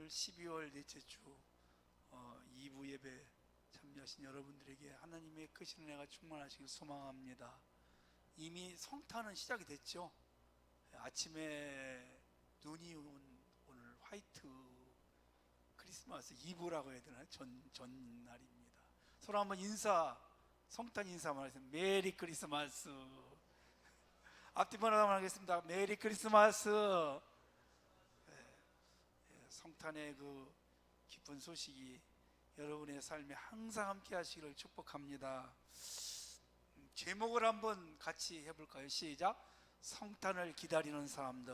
오늘 12월 넷째 주 2부 예배 참여하신 여러분들에게 하나님의 크신 은혜가 충만하시길 소망합니다. 이미 성탄은 시작이 됐죠. 아침에 눈이 온 오늘 화이트 크리스마스 이브라고 해야 되나요? 전날입니다. 서로 한번 성탄 인사만 하겠습니다. 메리 크리스마스. 앞뒤번 한번 하겠습니다. 메리 크리스마스. 성탄의 그 기쁜 소식이 여러분의 삶에 항상 함께 하시기를 축복합니다. 제목을 한번 같이 해볼까요? 시작. 성탄을 기다리는 사람들.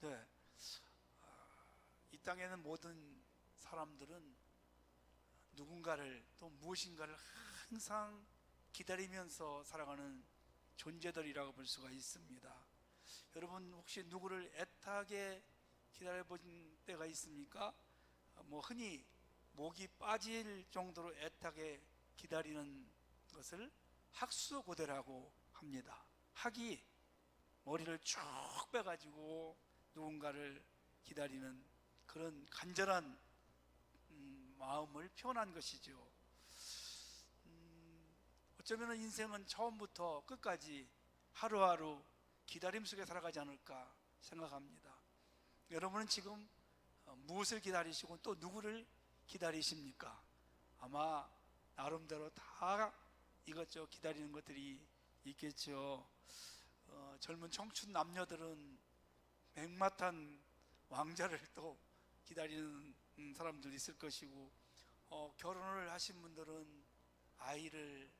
네. 이 땅에는 모든 사람들은 누군가를 또 무엇인가를 항상 기다리면서 살아가는 존재들이라고 볼 수가 있습니다. 여러분 혹시 누구를 애타게 기다려본 때가 있습니까? 흔히 목이 빠질 정도로 애타게 기다리는 것을 학수고대라고 합니다. 학이 머리를 쭉 빼가지고 누군가를 기다리는 그런 간절한 마음을 표현한 것이죠. 어쩌면 인생은 처음부터 끝까지 하루하루 기다림 속에 살아가지 않을까 생각합니다. 여러분은 지금 무엇을 기다리시고 또 누구를 기다리십니까? 아마 나름대로 다 이것저것 기다리는 것들이 있겠죠. 젊은 청춘 남녀들은 맥마탄 왕자를 또 기다리는 사람들 있을 것이고, 결혼을 하신 분들은 아이를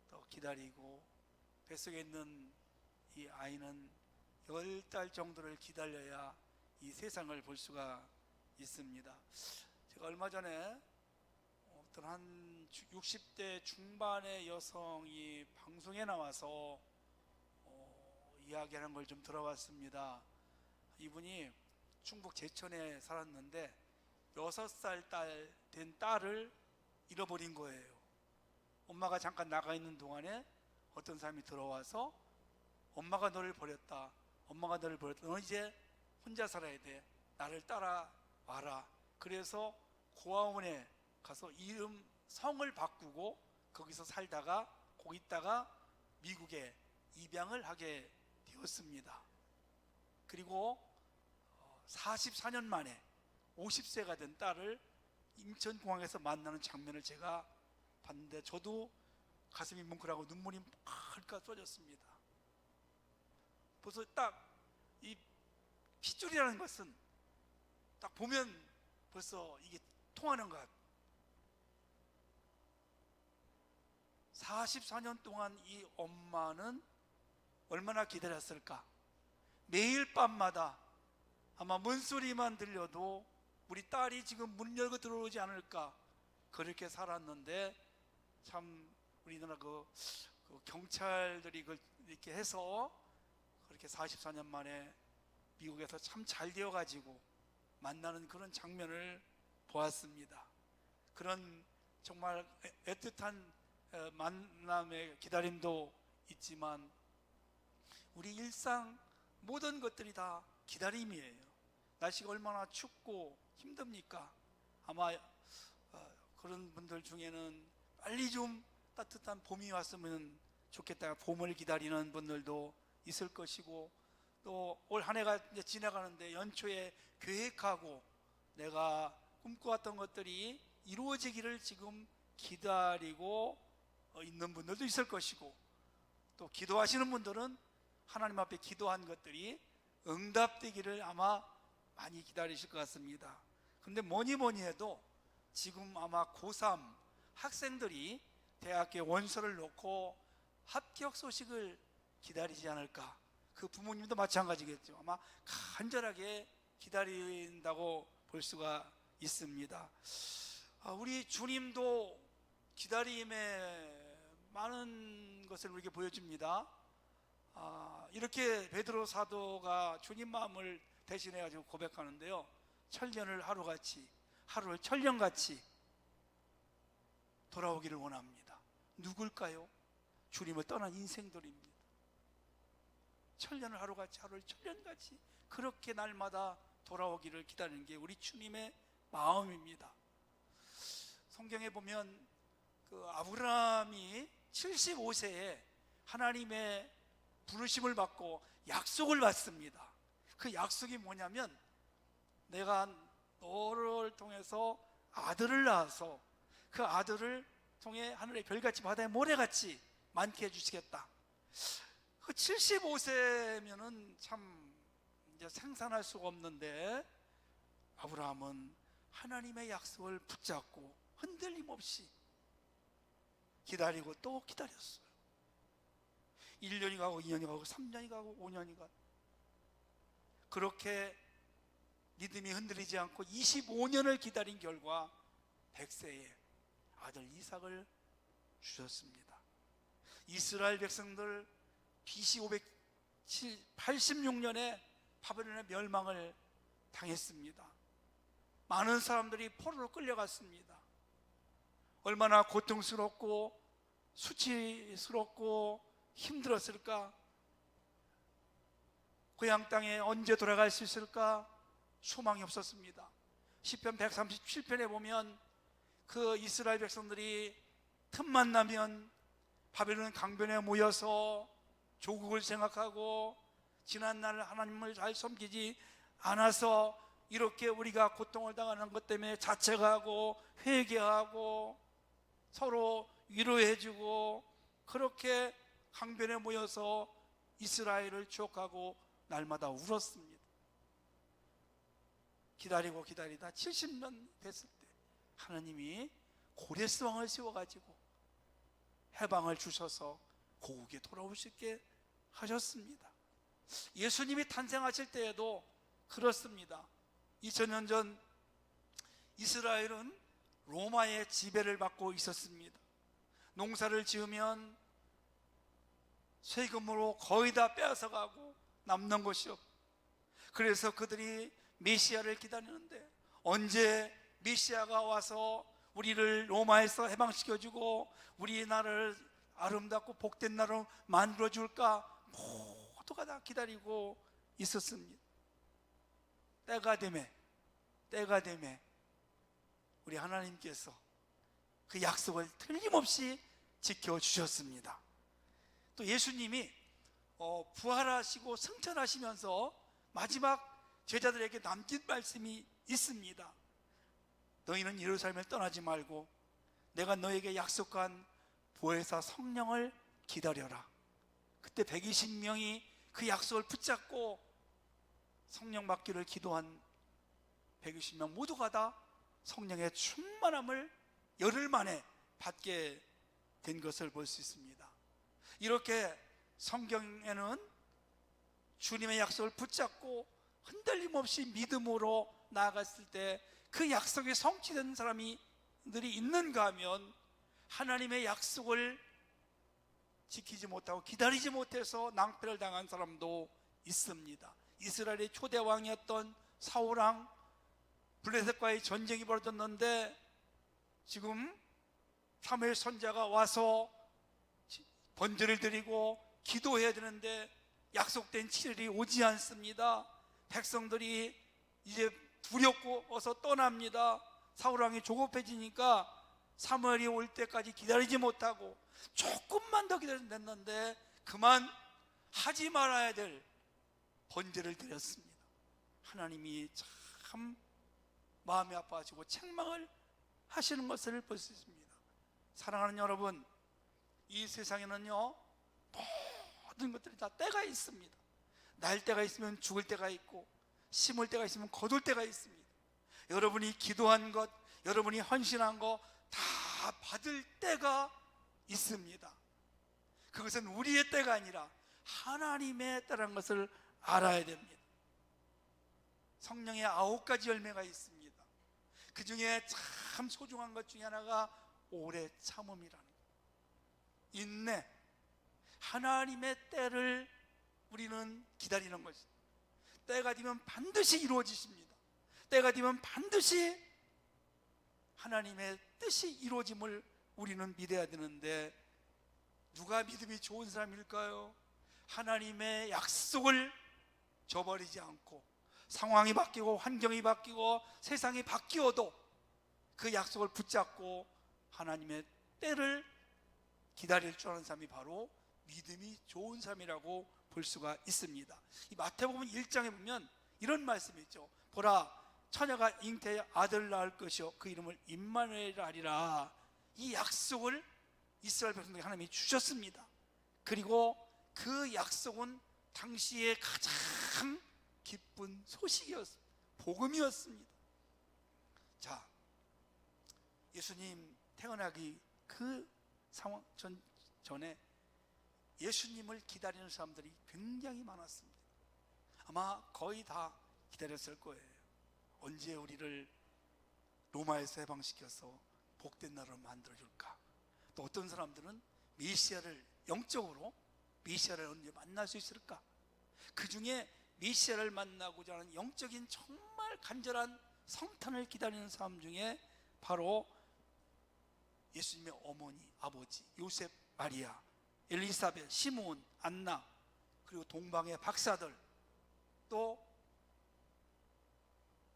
또 기다리고, 뱃속에 있는 이 아이는 10달 정도를 기다려야 이 세상을 볼 수가 있습니다. 제가 얼마 전에 어떤 한 60대 중반의 여성이 방송에 나와서 이야기하는 걸 좀 들어봤습니다. 이분이 충북 제천에 살았는데 6살 된 딸을 잃어버린 거예요. 엄마가 잠깐 나가 있는 동안에 어떤 사람이 들어와서 엄마가 너를 버렸다. 엄마가 너를 버렸다. 너 이제 혼자 살아야 돼. 나를 따라와라. 그래서 고아원에 가서 성을 바꾸고 거기서 살다가 거기 있다가 미국에 입양을 하게 되었습니다. 그리고 44년 만에 50세가 된 딸을 인천공항에서 만나는 장면을 제가 봤는데 저도 가슴이 뭉클하고 눈물이 펄펄 쏟아졌습니다. 벌써 딱 이 핏줄이라는 것은 딱 보면 벌써 이게 통하는 것 같아요. 44년 동안 이 엄마는 얼마나 기다렸을까? 매일 밤마다 아마 문소리만 들려도 우리 딸이 지금 문 열고 들어오지 않을까 그렇게 살았는데, 참 우리나라 그 경찰들이 이렇게 해서 그렇게 44년 만에 미국에서 참 잘 되어가지고 만나는 그런 장면을 보았습니다. 그런 정말 애틋한 만남의 기다림도 있지만 우리 일상 모든 것들이 다 기다림이에요. 날씨가 얼마나 춥고 힘듭니까? 아마 그런 분들 중에는 빨리 좀 따뜻한 봄이 왔으면 좋겠다, 봄을 기다리는 분들도 있을 것이고, 또 올 한 해가 이제 지나가는데 연초에 계획하고 내가 꿈꿔왔던 것들이 이루어지기를 지금 기다리고 있는 분들도 있을 것이고, 또 기도하시는 분들은 하나님 앞에 기도한 것들이 응답되기를 아마 많이 기다리실 것 같습니다. 근데 뭐니 해도 지금 아마 고3 학생들이 대학교 원서를 놓고 합격 소식을 기다리지 않을까. 그 부모님도 마찬가지겠죠. 아마 간절하게 기다린다고 볼 수가 있습니다. 우리 주님도 기다림에 많은 것을 우리에게 보여줍니다. 이렇게 베드로 사도가 주님 마음을 대신해 가지고 고백하는데요. 천년을 하루를 천년같이 돌아오기를 원합니다. 누굴까요? 주님을 떠난 인생들입니다. 천년을 하루를 천년같이 그렇게 날마다 돌아오기를 기다리는 게 우리 주님의 마음입니다. 성경에 보면 그 아브라함이 75세에 하나님의 부르심을 받고 약속을 받습니다. 그 약속이 뭐냐면 내가 너를 통해서 아들을 낳아서 그 아들을 통해 하늘의 별같이 바다의 모래같이 많게 해주시겠다. 그 75세면은 참 이제 생산할 수가 없는데 아브라함은 하나님의 약속을 붙잡고 흔들림 없이 기다리고 또 기다렸어요. 1년이 가고 2년이 가고 3년이 가고 5년이 가고 그렇게 믿음이 흔들리지 않고 25년을 기다린 결과 100세에 아들 이삭을 주셨습니다. 이스라엘 백성들 BC 586년에 바벨론의 멸망을 당했습니다. 많은 사람들이 포로로 끌려갔습니다. 얼마나 고통스럽고 수치스럽고 힘들었을까? 고향 땅에 언제 돌아갈 수 있을까? 소망이 없었습니다. 시편 137편에 보면 그 이스라엘 백성들이 틈만 나면 바벨론 강변에 모여서 조국을 생각하고 지난날 하나님을 잘 섬기지 않아서 이렇게 우리가 고통을 당하는 것 때문에 자책하고 회개하고 서로 위로해주고 그렇게 강변에 모여서 이스라엘을 추억하고 날마다 울었습니다. 기다리고 기다리다 70년 됐을 때 하나님이 고레스 왕을 세워가지고 해방을 주셔서 고국에 돌아올 수 있게 하셨습니다. 예수님이 탄생하실 때에도 그렇습니다. 2000년 전 이스라엘은 로마의 지배를 받고 있었습니다. 농사를 지으면 세금으로 거의 다 빼앗아가고 남는 것이 없고 그래서 그들이 메시아를 기다리는데 언제 메시아가 와서 우리를 로마에서 해방시켜주고 우리나라를 아름답고 복된 나라로 만들어줄까 모두가 다 기다리고 있었습니다. 때가 되매 우리 하나님께서 그 약속을 틀림없이 지켜주셨습니다. 또 예수님이 부활하시고 승천하시면서 마지막 제자들에게 남긴 말씀이 있습니다. 너희는 예루살렘을 떠나지 말고 내가 너에게 약속한 보혜사 성령을 기다려라. 그때 120명이 그 약속을 붙잡고 성령 받기를 기도한 120명 모두가 다 성령의 충만함을 열흘 만에 받게 된 것을 볼 수 있습니다. 이렇게 성경에는 주님의 약속을 붙잡고 흔들림 없이 믿음으로 나아갔을 때 그 약속이 성취된 사람들이 있는가 하면 하나님의 약속을 지키지 못하고 기다리지 못해서 낭패를 당한 사람도 있습니다. 이스라엘의 초대 왕이었던 사울왕 블레셋과의 전쟁이 벌어졌는데 지금 사무엘 선지자가 와서 번제를 드리고 기도해야 되는데 약속된 7일이 오지 않습니다. 백성들이 이제 두렵고서 떠납니다. 사울왕이 조급해지니까 사무엘이 올 때까지 기다리지 못하고 조금만 더 기다리면 됐는데 그만 하지 말아야 될 번제를 드렸습니다. 하나님이 참 마음이 아파하시고 책망을 하시는 것을 볼 수 있습니다. 사랑하는 여러분, 이 세상에는요 모든 것들이 다 때가 있습니다. 날 때가 있으면 죽을 때가 있고 심을 때가 있으면 거둘 때가 있습니다. 여러분이 기도한 것, 여러분이 헌신한 거 다 받을 때가 있습니다. 그것은 우리의 때가 아니라 하나님의 때라는 것을 알아야 됩니다. 성령의 9가지 열매가 있습니다. 그 중에 참 소중한 것 중에 하나가 오래 참음이라는 것, 인내, 하나님의 때를 우리는 기다리는 것입니다. 때가 되면 반드시 이루어지십니다. 때가 되면 반드시 하나님의 뜻이 이루어짐을 우리는 믿어야 되는데 누가 믿음이 좋은 사람일까요? 하나님의 약속을 저버리지 않고 상황이 바뀌고 환경이 바뀌고 세상이 바뀌어도 그 약속을 붙잡고 하나님의 때를 기다릴 줄 아는 사람이 바로 믿음이 좋은 사람이라고 볼 수가 있습니다. 이 마태복음 1장에 보면 이런 말씀이 있죠. 보라, 처녀가 잉태해 아들 낳을 것이요 그 이름을 임마누엘이라 하리라. 이 약속을 이스라엘 백성들에게 하나님이 주셨습니다. 그리고 그 약속은 당시에 가장 기쁜 소식이었습니다. 복음이었습니다. 자, 예수님 태어나기 그 상황 전에 예수님을 기다리는 사람들이 굉장히 많았습니다. 아마 거의 다 기다렸을 거예요. 언제 우리를 로마에서 해방시켜서 복된 나라로 만들어줄까? 또 어떤 사람들은 메시아를 영적으로 메시아를 언제 만날 수 있을까? 그 중에 메시아를 만나고자 하는 영적인 정말 간절한 성탄을 기다리는 사람 중에 바로 예수님의 어머니, 아버지 요셉, 마리아, 엘리사벳, 시므온, 안나, 그리고 동방의 박사들, 또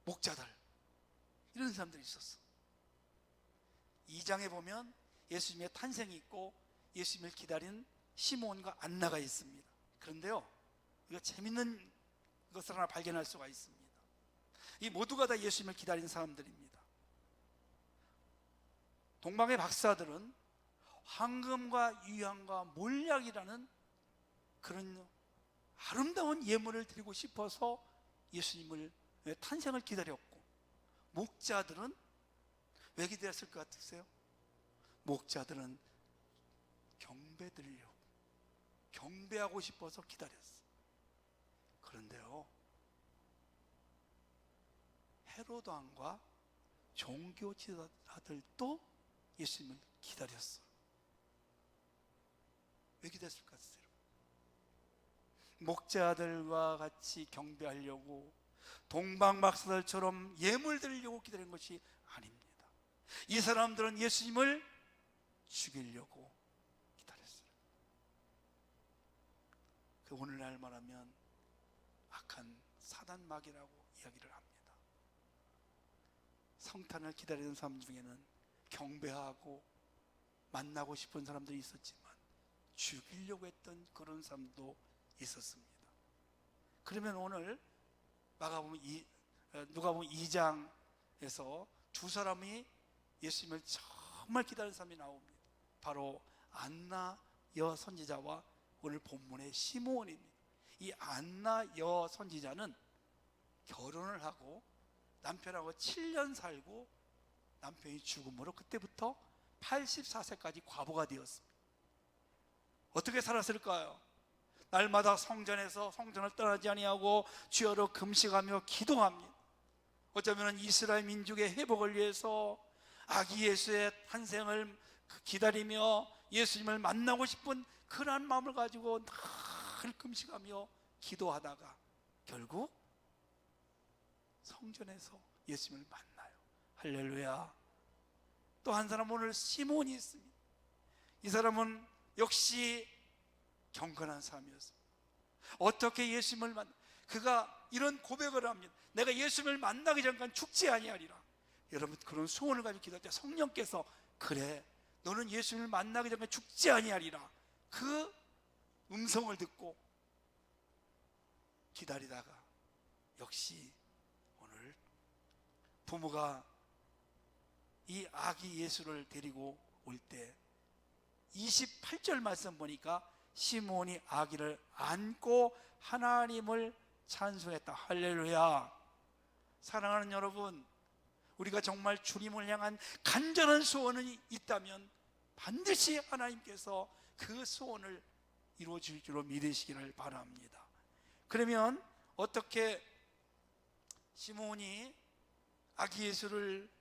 목자들, 이런 사람들이 있었어. 2장에 보면 예수님의 탄생이 있고 예수님을 기다린 시므온과 안나가 있습니다. 그런데요, 이거 재밌는 것을 하나 발견할 수가 있습니다. 이 모두가 다 예수님을 기다린 사람들입니다. 동방의 박사들은 황금과 유향과 몰약이라는 그런 아름다운 예물을 드리고 싶어서 예수님을 탄생을 기다렸고, 목자들은 왜 기다렸을 것 같으세요? 목자들은 경배 드리려고, 경배하고 싶어서 기다렸어요. 그런데요, 헤로드 왕과 종교 지도자들도 예수님을 기다렸어요. 왜 기다렸을 것 같으세요? 목자들과 같이 경배하려고, 동방박사들처럼 예물 드리려고 기다린 것이 아닙니다. 이 사람들은 예수님을 죽이려고 기다렸어요. 그 오늘날 말하면 악한 사단마귀라고 이야기를 합니다. 성탄을 기다리는 사람 중에는 경배하고 만나고 싶은 사람들이 있었지만 죽이려고 했던 그런 사람도 있었습니다. 그러면 오늘 누가복음 2장에서 두 사람이 예수님을 정말 기다리는 사람이 나옵니다. 바로 안나 여 선지자와 오늘 본문의 시므온입니다. 이 안나 여 선지자는 결혼을 하고 남편하고 7년 살고 남편이 죽음으로 그때부터 84세까지 과부가 되었습니다. 어떻게 살았을까요? 날마다 성전에서 성전을 떠나지 아니하고 주여로 금식하며 기도합니다. 어쩌면 이스라엘 민족의 회복을 위해서 아기 예수의 탄생을 기다리며 예수님을 만나고 싶은 그러한 마음을 가지고 늘 금식하며 기도하다가 결국 성전에서 예수님을 만나요. 할렐루야. 또 한 사람, 오늘 시몬이 있습니다. 이 사람은 역시 경건한 사람이었습니다. 어떻게 예수님을 그가 이런 고백을 합니다. 내가 예수님을 만나기 전까지 죽지 아니하리라. 여러분, 그런 소원을 가지고 기도할 때 성령께서 그래, 너는 예수님을 만나기 전까지 죽지 아니하리라, 그 음성을 듣고 기다리다가 역시 오늘 부모가 이 아기 예수를 데리고 올 때 28절 말씀 보니까 시몬이 아기를 안고 하나님을 찬송했다. 할렐루야. 사랑하는 여러분, 우리가 정말 주님을 향한 간절한 소원이 있다면 반드시 하나님께서 그 소원을 이루어 줄 줄로 믿으시기를 바랍니다. 그러면 어떻게 시몬이 아기 예수를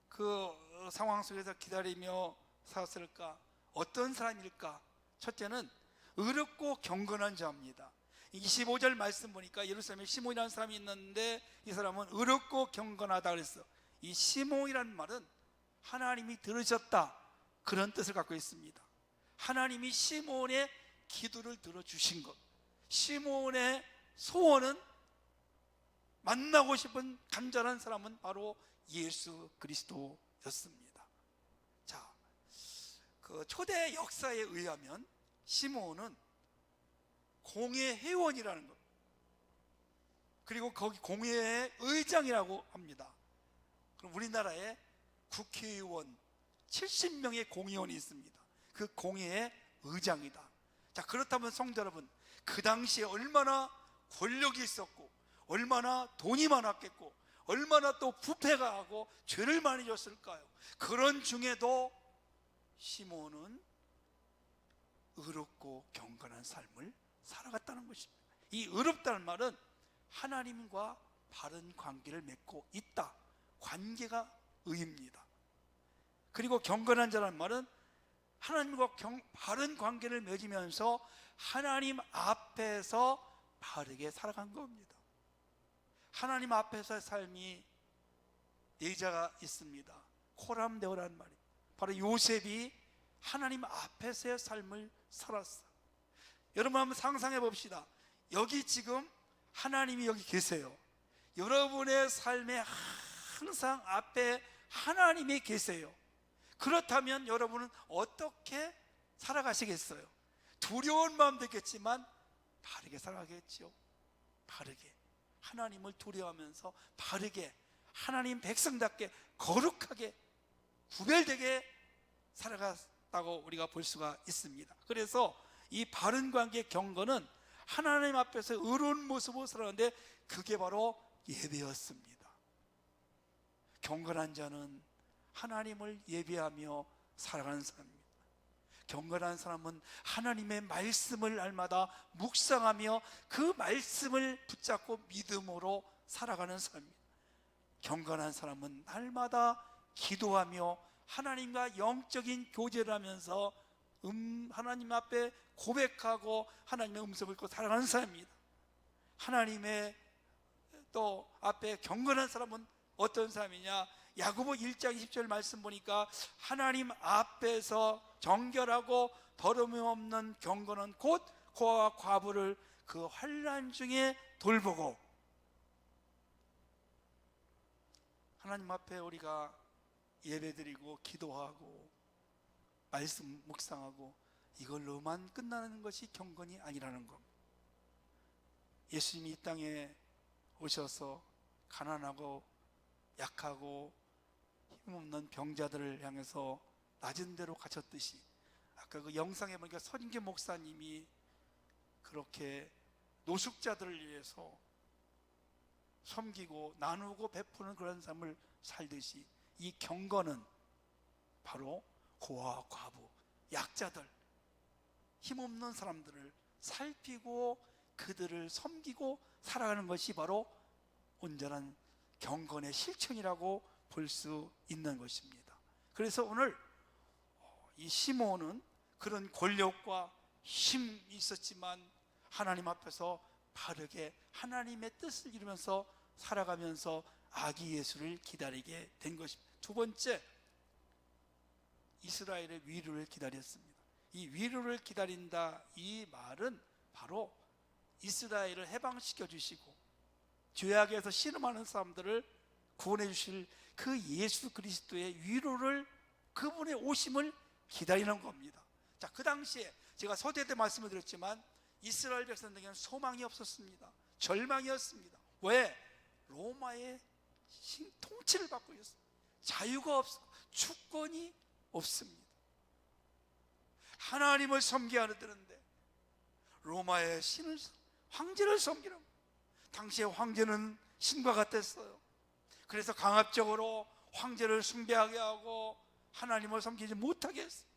그 상황 속에서 기다리며 살았을까? 어떤 사람일까? 첫째는 의롭고 경건한 자입니다. 25절 말씀 보니까 예루살렘에 시몬이라는 사람이 있는데 이 사람은 의롭고 경건하다 그랬어. 이 시몬이라는 말은 하나님이 들으셨다, 그런 뜻을 갖고 있습니다. 하나님이 시몬의 기도를 들어주신 것, 시몬의 소원은 만나고 싶은 간절한 사람은 바로 예수 그리스도였습니다. 자, 그 초대 역사에 의하면 시므온은 공회 회원이라는 것, 그리고 거기 공회의 의장이라고 합니다. 그럼 우리나라에 국회의원 70명의 공의원이 있습니다. 그 공회의 의장이다. 자, 그렇다면 성도 여러분, 그 당시에 얼마나 권력이 있었고, 얼마나 돈이 많았겠고, 얼마나 또 부패가 하고 죄를 많이 졌을까요? 그런 중에도 시므온은 의롭고 경건한 삶을 살아갔다는 것입니다. 이 의롭다는 말은 하나님과 바른 관계를 맺고 있다. 관계가 의입니다. 그리고 경건한 자라는 말은 하나님과 바른 관계를 맺으면서 하나님 앞에서 바르게 살아간 겁니다. 하나님 앞에서의 삶이 예자가 있습니다. 코람데오라는 말이 바로 요셉이 하나님 앞에서의 삶을 살았어요. 여러분 한번 상상해 봅시다. 여기 지금 하나님이 여기 계세요. 여러분의 삶에 항상 앞에 하나님이 계세요. 그렇다면 여러분은 어떻게 살아가시겠어요? 두려운 마음도 있겠지만 바르게 살아가겠죠. 바르게 하나님을 두려워하면서 바르게 하나님 백성답게 거룩하게 구별되게 살아갔다고 우리가 볼 수가 있습니다. 그래서 이 바른 관계 경건은 하나님 앞에서 의로운 모습으로 살아가는데 그게 바로 예배였습니다. 경건한 자는 하나님을 예배하며 살아가는 사람입니다. 경건한 사람은 하나님의 말씀을 날마다 묵상하며 그 말씀을 붙잡고 믿음으로 살아가는 사람입니다. 경건한 사람은 날마다 기도하며 하나님과 영적인 교제를 하면서 하나님 앞에 고백하고 하나님의 음성을 듣고 살아가는 사람입니다. 하나님의 또 앞에 경건한 사람은 어떤 사람이냐? 야고보 1장 20절 말씀 보니까 하나님 앞에서 정결하고 더러움이 없는 경건은 곧 고아와 과부를 그 환난 중에 돌보고. 하나님 앞에 우리가 예배드리고 기도하고 말씀 묵상하고 이걸로만 끝나는 것이 경건이 아니라는 겁니다. 예수님이 이 땅에 오셔서 가난하고 약하고 힘없는 병자들을 향해서 낮은 데로 가셨듯이, 아까 그 영상에 보니까 선임계 목사님이 그렇게 노숙자들을 위해서 섬기고 나누고 베푸는 그런 삶을 살듯이 이 경건은 바로 고아와 과부, 약자들, 힘없는 사람들을 살피고 그들을 섬기고 살아가는 것이 바로 온전한 경건의 실천이라고 볼 수 있는 것입니다. 그래서 오늘 이 시므온은 그런 권력과 힘이 있었지만 하나님 앞에서 바르게 하나님의 뜻을 이루면서 살아가면서 아기 예수를 기다리게 된 것입니다. 두 번째, 이스라엘의 위로를 기다렸습니다. 이 위로를 기다린다, 이 말은 바로 이스라엘을 해방시켜 주시고 죄악에서 신음하는 사람들을 구원해 주실 그 예수 그리스도의 위로를, 그분의 오심을 기다리는 겁니다. 자, 그 당시에 제가 서대 때 말씀을 드렸지만 이스라엘 백성들에게는 소망이 없었습니다. 절망이었습니다. 왜? 로마의 통치를 받고 있었습니다. 자유가 없고 주권이 없습니다. 하나님을 섬겨야 되는데 로마의 신을, 황제를 섬기라고. 당시에 황제는 신과 같았어요. 그래서 강압적으로 황제를 숭배하게 하고 하나님을 섬기지 못하게 했어요.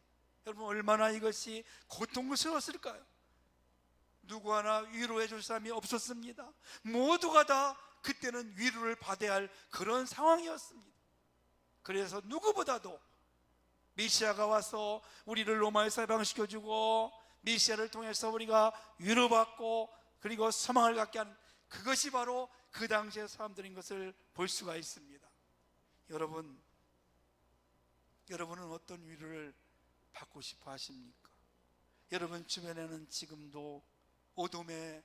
여러분 얼마나 이것이 고통스러웠을까요? 누구 하나 위로해 줄 사람이 없었습니다. 모두가 다 그때는 위로를 받아야 할 그런 상황이었습니다. 그래서 누구보다도 메시아가 와서 우리를 로마에서 해방시켜주고 메시아를 통해서 우리가 위로받고 그리고 소망을 갖게 하는, 그것이 바로 그 당시의 사람들인 것을 볼 수가 있습니다. 여러분은 어떤 위로를 받고 싶어 하십니까? 여러분 주변에는 지금도 어둠에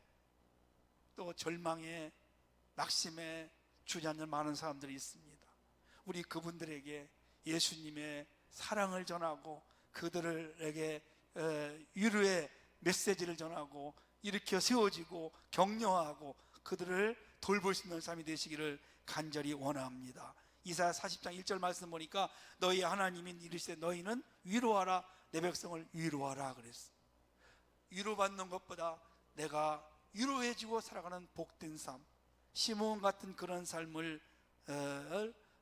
또 절망에 낙심에 주저앉는 많은 사람들이 있습니다. 우리 그분들에게 예수님의 사랑을 전하고 그들에게 위로의 메시지를 전하고 일으켜 세워지고 격려하고 그들을 돌볼 수 있는 삶이 되시기를 간절히 원합니다. 이사야 40장 1절 말씀 보니까 너희 하나님이 이르시되 너희는 위로하라, 내 백성을 위로하라 그랬어. 위로받는 것보다 내가 위로해주고 살아가는 복된 삶, 시몬 같은 그런 삶을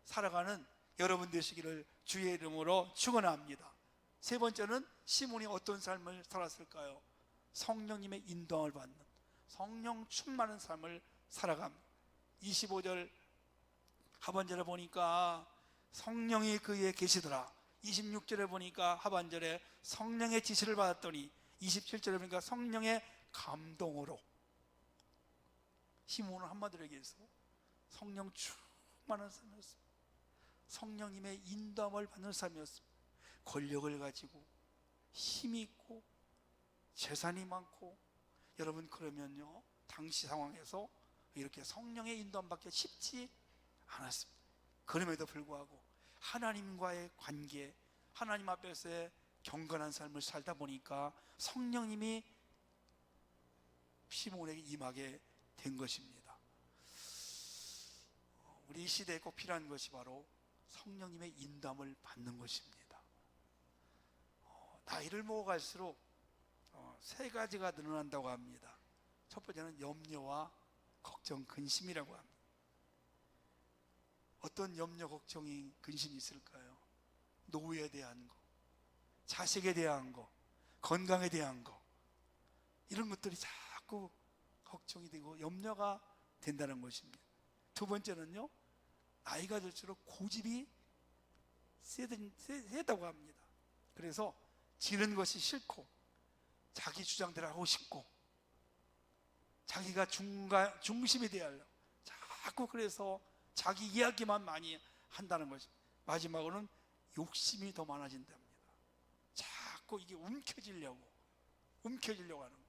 살아가는 여러분 되시기를 주의 이름으로 축원합니다. 세 번째는 시몬이 어떤 삶을 살았을까요? 성령님의 인도함을 받는, 성령 충만한 삶을 살아갑니다. 25절 하반절에 보니까 성령이 그에 계시더라. 26절에 보니까 하반절에 성령의 지시를 받았더니 27절에 보니까 성령의 감동으로. 시몬은 한마디로 얘기해서 성령 충만한 삶이었습니다. 성령님의 인도함을 받는 삶이었습니다. 권력을 가지고 힘이 있고 재산이 많고, 여러분 그러면요 당시 상황에서 이렇게 성령의 인도함 받기 쉽지 않았습니다. 그럼에도 불구하고 하나님과의 관계, 하나님 앞에서의 경건한 삶을 살다 보니까 성령님이 시몬에게 임하게 된 것입니다. 우리 시대에 꼭 필요한 것이 바로 성령님의 인도함을 받는 것입니다. 나이를 먹어갈수록 세 가지가 늘어난다고 합니다. 첫 번째는 염려와 걱정, 근심이라고 합니다. 어떤 염려, 걱정이, 근심이 있을까요? 노후에 대한 거, 자식에 대한 거, 건강에 대한 거, 이런 것들이 자꾸 걱정이 되고 염려가 된다는 것입니다. 두 번째는요, 나이가 들수록 고집이 세다고 합니다. 그래서 지는 것이 싫고 자기 주장대로 하고 싶고 자기가 중심이 되어야 하려고 자꾸 그래서 자기 이야기만 많이 한다는 것입니다. 마지막으로는 욕심이 더 많아진답니다. 자꾸 이게 움켜쥐려고 하는 거예요.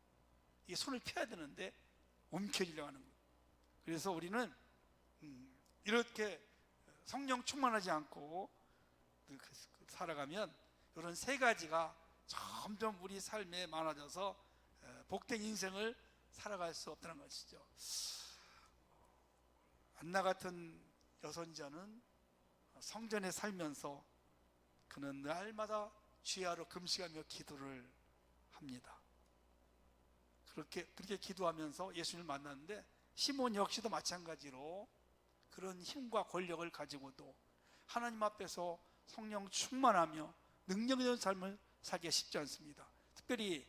이게 손을 펴야 되는데 움켜쥐려고 하는 거예요. 그래서 우리는 이렇게 성령 충만하지 않고 살아가면 이런 세 가지가 점점 우리 삶에 많아져서 복된 인생을 살아갈 수 없다는 것이죠. 안나 같은 여선자는 성전에 살면서 그는 날마다 주야로 금식하며 기도를 합니다. 그렇게 기도하면서 예수님을 만났는데, 시몬 역시도 마찬가지로 그런 힘과 권력을 가지고도 하나님 앞에서 성령 충만하며 능력 있는 삶을 살기가 쉽지 않습니다. 특별히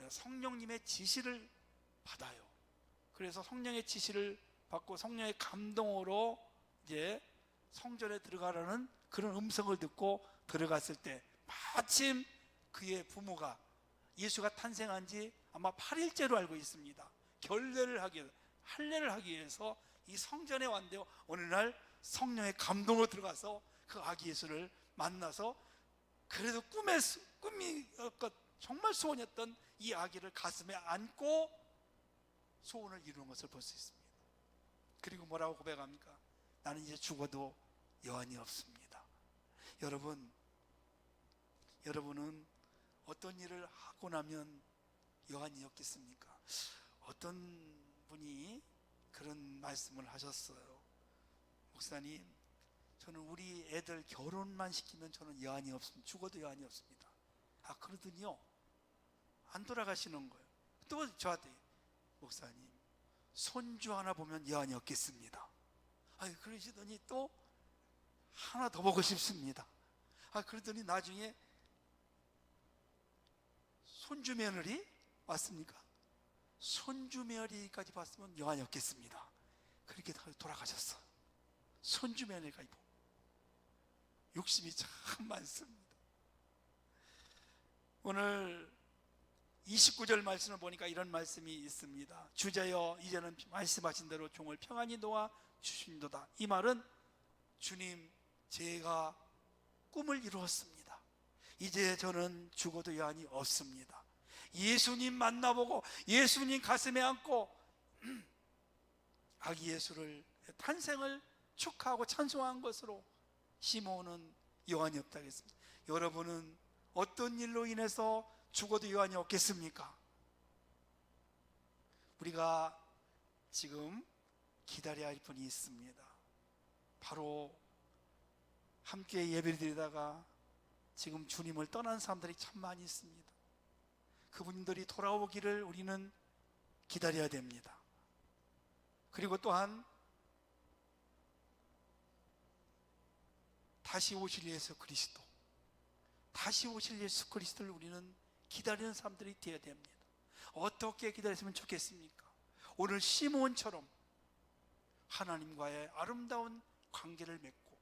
성령님의 지시를 받아요. 그래서 성령의 지시를 받고 성령의 감동으로 이제 성전에 들어가라는 그런 음성을 듣고 들어갔을 때, 마침 그의 부모가 예수가 탄생한 지 아마 8일째로 알고 있습니다. 할례를 하기 위해서 이 성전에 왔는데요, 어느 날 성령의 감동으로 들어가서 그 아기 예수를 만나서, 그래도 꿈이 정말 소원이었던 이 아기를 가슴에 안고 소원을 이루는 것을 볼 수 있습니다. 그리고 뭐라고 고백합니까? 나는 이제 죽어도 여한이 없습니다. 여러분은 어떤 일을 하고 나면 여한이 없겠습니까? 어떤 분이 그런 말씀을 하셨어요. 목사님, 저는 우리 애들 결혼만 시키면 저는 여한이 없습니다. 죽어도 여한이 없습니다. 그러더니요, 안 돌아가시는 거예요. 또 저한테, 목사님, 손주 하나 보면 여한이 없겠습니다. 그러시더니 또 하나 더 보고 싶습니다. 그러더니 나중에 손주 며느리 왔습니까? 손주 며느리까지 봤으면 여한이 없겠습니다. 그렇게 돌아가셨어. 손주 며느리까지 보고. 욕심이 참 많습니다. 오늘 29절 말씀을 보니까 이런 말씀이 있습니다. 주자여, 이제는 말씀하신 대로 종을 평안히 놓아 주신도다. 이 말은, 주님, 제가 꿈을 이루었습니다. 이제 저는 죽어도 여한이 없습니다. 예수님 만나보고 예수님 가슴에 안고 아기 예수를 탄생을 축하하고 찬송한 것으로 시몬은 요한이 없다고 했습니다. 여러분은 어떤 일로 인해서 죽어도 요한이 없겠습니까? 우리가 지금 기다려야 할 분이 있습니다. 바로 함께 예배를 드리다가 지금 주님을 떠난 사람들이 참 많이 있습니다. 그분들이 돌아오기를 우리는 기다려야 됩니다. 그리고 또한 다시 오실 예수 그리스도, 다시 오실 예수 그리스도를 우리는 기다리는 사람들이 되어야 됩니다. 어떻게 기다렸으면 좋겠습니까? 오늘 시몬처럼 하나님과의 아름다운 관계를 맺고,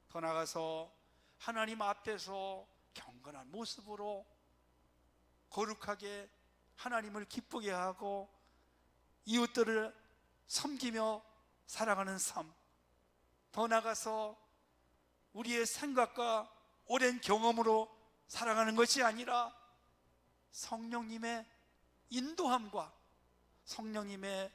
더 나아가서 하나님 앞에서 경건한 모습으로 거룩하게 하나님을 기쁘게 하고 이웃들을 섬기며 살아가는 삶, 더 나아가서 우리의 생각과 오랜 경험으로 살아가는 것이 아니라 성령님의 인도함과 성령님의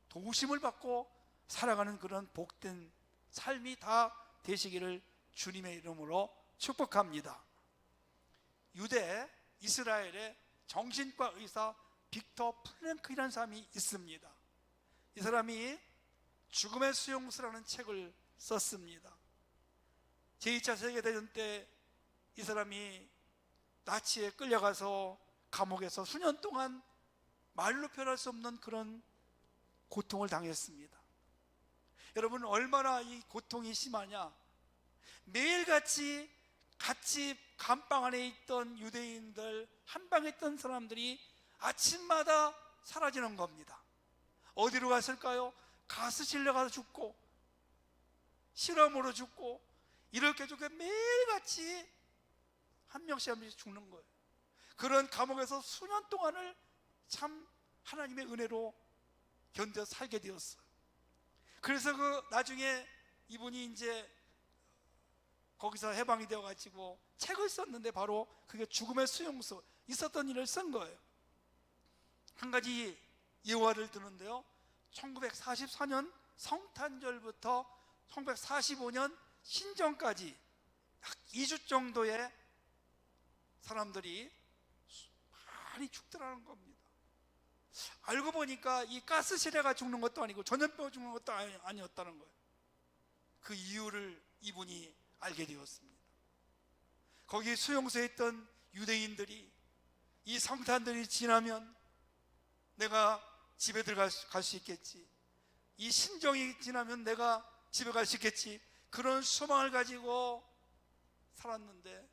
도우심을 받고 살아가는 그런 복된 삶이 다 되시기를 주님의 이름으로 축복합니다. 유대 이스라엘의 정신과 의사 빅터 프랭클이라는 사람이 있습니다. 이 사람이 죽음의 수용소라는 책을 썼습니다. 제2차 세계대전 때 이 사람이 나치에 끌려가서 감옥에서 수년 동안 말로 표현할 수 없는 그런 고통을 당했습니다. 여러분, 얼마나 이 고통이 심하냐? 매일같이 같이 감방 안에 있던 유대인들, 한방에 있던 사람들이 아침마다 사라지는 겁니다. 어디로 갔을까요? 가스 실려가서 죽고 실험으로 죽고 이렇게 매일같이 한 명씩 한 명씩 죽는 거예요. 그런 감옥에서 수년 동안을 참 하나님의 은혜로 견뎌 살게 되었어요. 그래서 나중에 이분이 이제 거기서 해방이 되어가지고 책을 썼는데 바로 그게 죽음의 수용소, 있었던 일을 쓴 거예요. 한 가지 예화를 드는데요, 1944년 성탄절부터 1945년 신정까지 약 2주 정도의 사람들이 많이 죽더라는 겁니다. 알고 보니까 이 가스실에가 죽는 것도 아니고 전염병 죽는 것도 아니었다는 거예요. 그 이유를 이분이 알게 되었습니다. 거기 수용소에 있던 유대인들이 이 성탄들이 지나면 내가 집에 들어갈 수 있겠지, 이 신정이 지나면 내가 집에 갈 수 있겠지, 그런 소망을 가지고 살았는데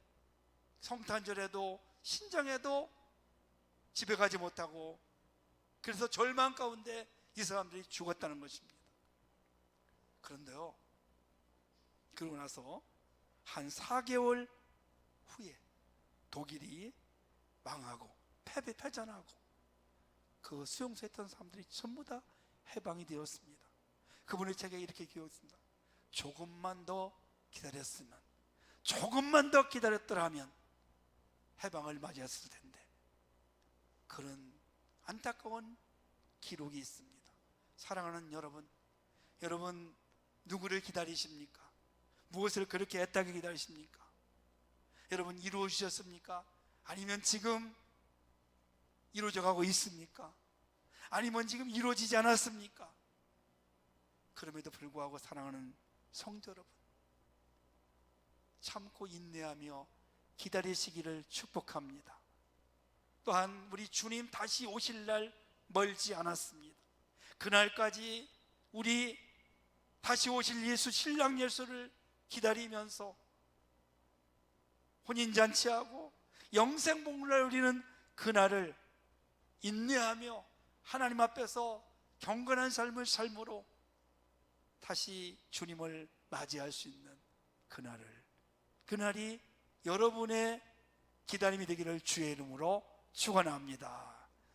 성탄절에도 신정에도 집에 가지 못하고, 그래서 절망 가운데 이 사람들이 죽었다는 것입니다. 그런데요, 그러고 나서 한 4개월 후에 독일이 망하고 패전하고 그 수용소에 있던 사람들이 전부 다 해방이 되었습니다. 그분의 책에 이렇게 기록했습니다. 조금만 더 기다렸으면, 조금만 더 기다렸더라면 해방을 맞이했을 텐데, 그런 안타까운 기록이 있습니다. 사랑하는 여러분, 여러분 누구를 기다리십니까? 무엇을 그렇게 애타게 기다리십니까? 여러분 이루어지셨습니까? 아니면 지금 이루어져 가고 있습니까? 아니면 지금 이루어지지 않았습니까? 그럼에도 불구하고 사랑하는 성도 여러분, 참고 인내하며 기다리시기를 축복합니다. 또한 우리 주님 다시 오실 날 멀지 않았습니다. 그날까지 우리 다시 오실 예수, 신랑 예수를 기다리면서 혼인잔치하고 영생복락을 누리는 그날을 인내하며 하나님 앞에서 경건한 삶을 삶으로 다시 주님을 맞이할 수 있는 그날이 여러분의 기다림이 되기를 주의 이름으로 축원합니다.